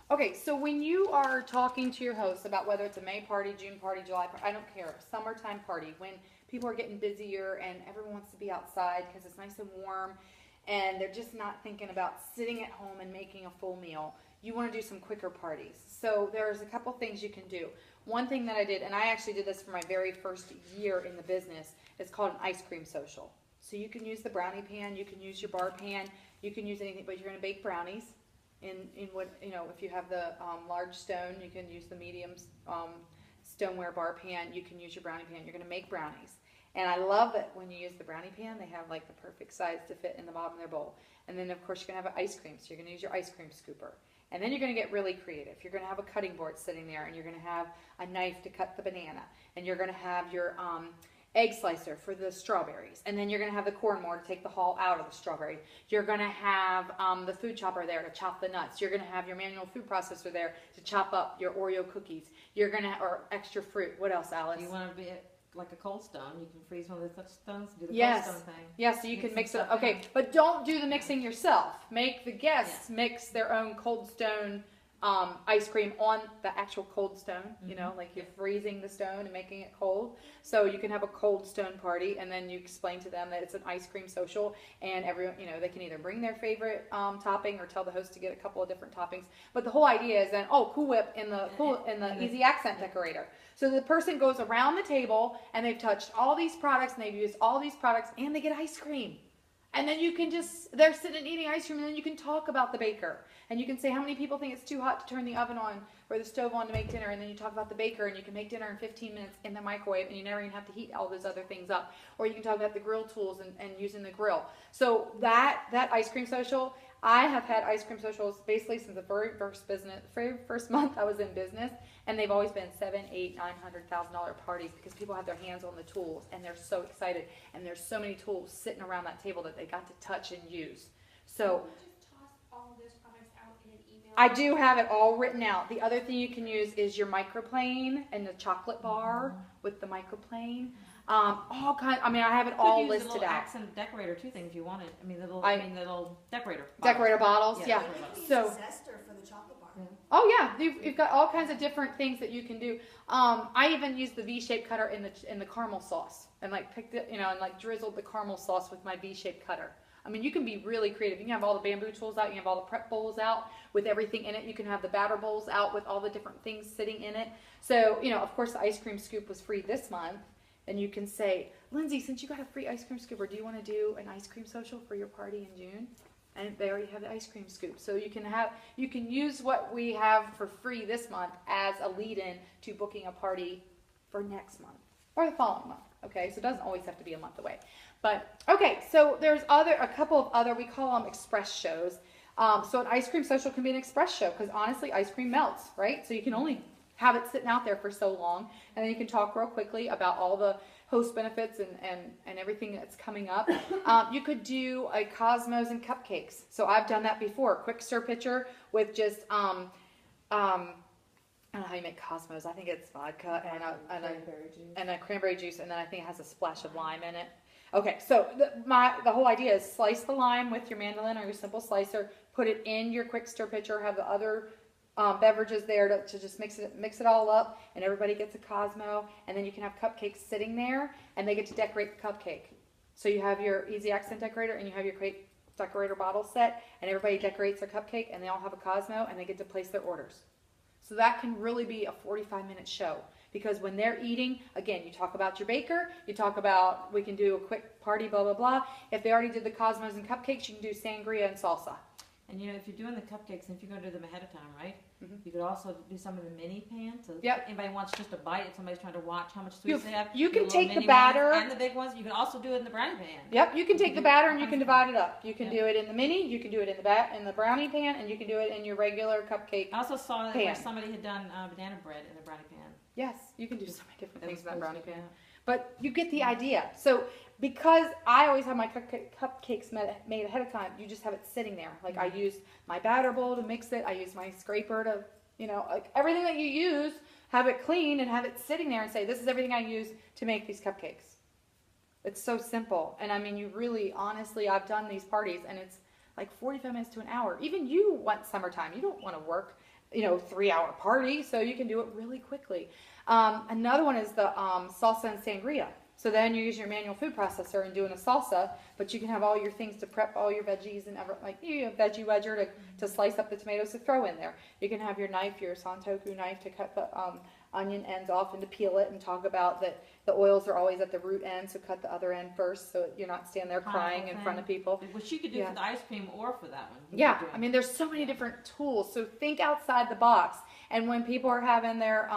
Okay, so when you are talking to your hosts about whether it's a May party, June party, July party, I don't care, summertime party, when people are getting busier and everyone wants to be outside because it's nice and warm and they're just not thinking about sitting at home and making a full meal, you want to do some quicker parties. So there's a couple things you can do. One thing that I did, and I actually did this for my very first year in the business, is called an ice cream social. So you can use the brownie pan, you can use your bar pan, you can use anything, but you're going to bake brownies. In what, if you have the large stone, you can use the medium stoneware bar pan. You can use your brownie pan. You're going to make brownies. And I love that when you use the brownie pan, they have like the perfect size to fit in the bottom of their bowl. And then of course you're going to have ice cream, so you're going to use your ice cream scooper. And then you're going to get really creative. You're going to have a cutting board sitting there, and you're going to have a knife to cut the banana. And you're going to have your egg slicer for the strawberries, and then you're going to have the corn mower to take the hull out of the strawberry. You're going to have the food chopper there to chop the nuts. You're going to have your manual food processor there to chop up your Oreo cookies. You're going to, or extra fruit. What else, Alice? You want to be like a cold stone. You can freeze one of the stones, do the yes. cold stone thing. Yes, so you can mix it. Okay, but don't do the mixing yourself. Make the guests mix their own cold stone ice cream on the actual cold stone, like you're freezing the stone and making it cold. So you can have a cold stone party, and then you explain to them that it's an ice cream social, and everyone, they can either bring their favorite topping or tell the host to get a couple of different toppings. But the whole idea is then, Cool Whip in the Easy Accent Decorator. So the person goes around the table and they've touched all these products and they've used all these products and they get ice cream. And then you can they're sitting and eating ice cream, and then you can talk about the baker. And you can say how many people think it's too hot to turn the oven on or the stove on to make dinner, and then you talk about the baker, and you can make dinner in 15 minutes in the microwave, and you never even have to heat all those other things up. Or you can talk about the grill tools and using the grill. So that ice cream social, I have had ice cream socials basically since the very first month I was in business, and they've always been $700,000, $800,000, $900,000 parties because people have their hands on the tools and they're so excited, and there's so many tools sitting around that table that they got to touch and use. So just toss all of those products out in an email. I do have it all written out. The other thing you can use is your microplane and the chocolate bar with the microplane. All kinds. I mean, I have it all listed little out. Accent decorator too thing if you wanted. I mean, the little decorator. Decorator bottles. Yeah. So. Zester for the chocolate bar. Oh yeah, you've got all kinds of different things that you can do. I even used the V-shaped cutter in the caramel sauce, and like picked it, and like drizzled the caramel sauce with my V-shaped cutter. I mean, you can be really creative. You can have all the bamboo tools out. You can have all the prep bowls out with everything in it. You can have the batter bowls out with all the different things sitting in it. So, of course, the ice cream scoop was free this month. And you can say, Lindsay, since you got a free ice cream scooper, do you want to do an ice cream social for your party in June? And they already have the ice cream scoop. So you can use what we have for free this month as a lead-in to booking a party for next month or the following month. Okay, so it doesn't always have to be a month away. But, okay, so there's a couple of other, we call them express shows. So an ice cream social can be an express show because honestly, ice cream melts, right? So you can only have it sitting out there for so long, and then you can talk real quickly about all the host benefits and everything that's coming up. You could do a Cosmos and cupcakes. So I've done that before. Quick stir pitcher with just I don't know how you make Cosmos. I think it's vodka and a cranberry juice, and then I think it has a splash of lime in it. Okay, so the whole idea is slice the lime with your mandolin or your simple slicer, put it in your quick stir pitcher, have the other beverages there to just mix it all up, and everybody gets a Cosmo, and then you can have cupcakes sitting there, and they get to decorate the cupcake. So you have your Easy Accent Decorator, and you have your Crate Decorator bottle set, and everybody decorates their cupcake, and they all have a Cosmo, and they get to place their orders. So that can really be a 45-minute show, because when they're eating, again, you talk about your baker, you talk about, we can do a quick party, blah, blah, blah. If they already did the Cosmos and cupcakes, you can do sangria and salsa. And if you're doing the cupcakes, if you're going to do them ahead of time, right? Mm-hmm. You could also do some of the mini pans. So yep. If anybody wants just a bite, if somebody's trying to watch how much sweets they have. You can take the batter. And the big ones. You can also do it in the brownie pan. Yep, you can take the batter and you can divide it up. You can do it in the mini, you can do it in the brownie pan, and you can do it in your regular cupcake I also saw pan. Where somebody had done banana bread in the brownie pan. Yes, you can do so many different things in that brownie pan. Yeah. But you get the idea. So because I always have my cupcakes made ahead of time, you just have it sitting there. Like I use my batter bowl to mix it. I use my scraper to, like everything that you use, have it clean and have it sitting there and say, this is everything I use to make these cupcakes. It's so simple. And I mean, you really, honestly, I've done these parties and it's like 45 minutes to an hour. Even you want summertime. You don't want to work 3-hour party, so you can do it really quickly. Another one is the salsa and sangria. So then you use your manual food processor and doing a salsa, but you can have all your things to prep all your veggies and you have veggie wedger to slice up the tomatoes to throw in there. You can have your knife, your santoku knife, to cut the onion ends off and to peel it, and talk about that the oils are always at the root end, so cut the other end first so you're not standing there crying in front of people. Which you could do Yeah. for the ice cream or for that one. Yeah, I mean, there's so many different tools, so think outside the box. And when people are having their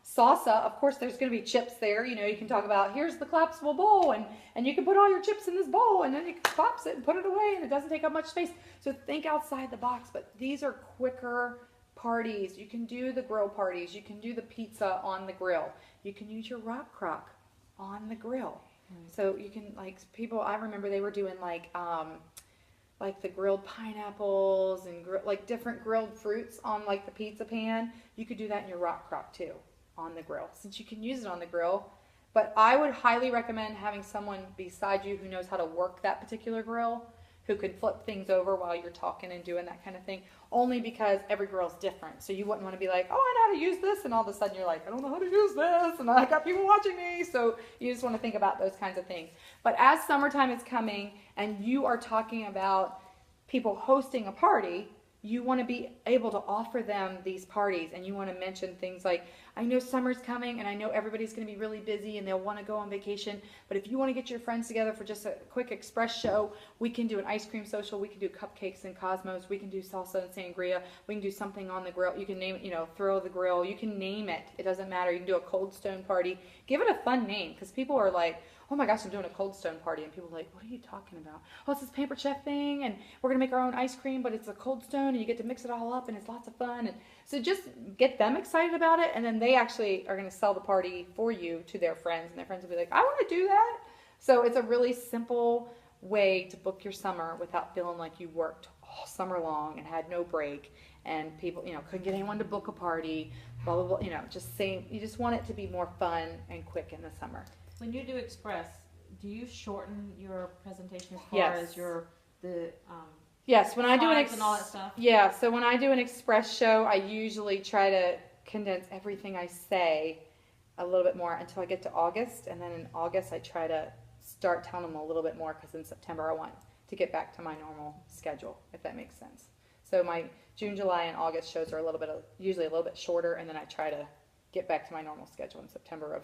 salsa, of course there's going to be chips there. You can talk about, here's the collapsible bowl, and you can put all your chips in this bowl, and then you collapse it and put it away, and it doesn't take up much space. So think outside the box. But these are quicker parties. You can do the grill parties. You can do the pizza on the grill. You can use your rock crock on the grill. So you can, people, I remember they were doing like the grilled pineapples and different grilled fruits on the pizza pan. You could do that in your rock crock too, on the grill, since you can use it on the grill. But I would highly recommend having someone beside you who knows how to work that particular grill, who can flip things over while you're talking and doing that kind of thing, only because every grill's different. So you wouldn't want to be like, oh, I know how to use this, and all of a sudden you're like, I don't know how to use this, and I got people watching me. So you just want to think about those kinds of things. But as summertime is coming and you are talking about people hosting a party, you want to be able to offer them these parties, and you want to mention things like, I know summer's coming and I know everybody's going to be really busy and they'll want to go on vacation, but if you want to get your friends together for just a quick express show, we can do an ice cream social, we can do cupcakes and cosmos, we can do salsa and sangria, we can do something on the grill, you can name it, throw the grill, you can name it, it doesn't matter, you can do a cold stone party, give it a fun name, because people are like, oh my gosh, I'm doing a cold stone party, and people are like, what are you talking about? Oh, it's this Pampered Chef thing, and we're going to make our own ice cream, but it's a cold stone, and you get to mix it all up, and it's lots of fun. And so just get them excited about it, and then they actually are going to sell the party for you to their friends, and their friends will be like, I want to do that. So it's a really simple way to book your summer without feeling like you worked all summer long and had no break, and people, couldn't get anyone to book a party, blah, blah, blah, just saying, you just want it to be more fun and quick in the summer. When you do Express, do you shorten your presentation as far as Yes, when I do and all that stuff? Yeah, so when I do an Express show, I usually try to condense everything I say a little bit more until I get to August, and then in August I try to start telling them a little bit more, because in September I want to get back to my normal schedule, if that makes sense. So my June, July, and August shows are usually a little bit shorter, and then I try to get back to my normal schedule in September of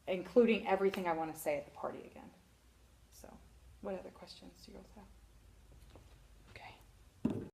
including everything I want to say at the party again. So, what other questions do you guys have?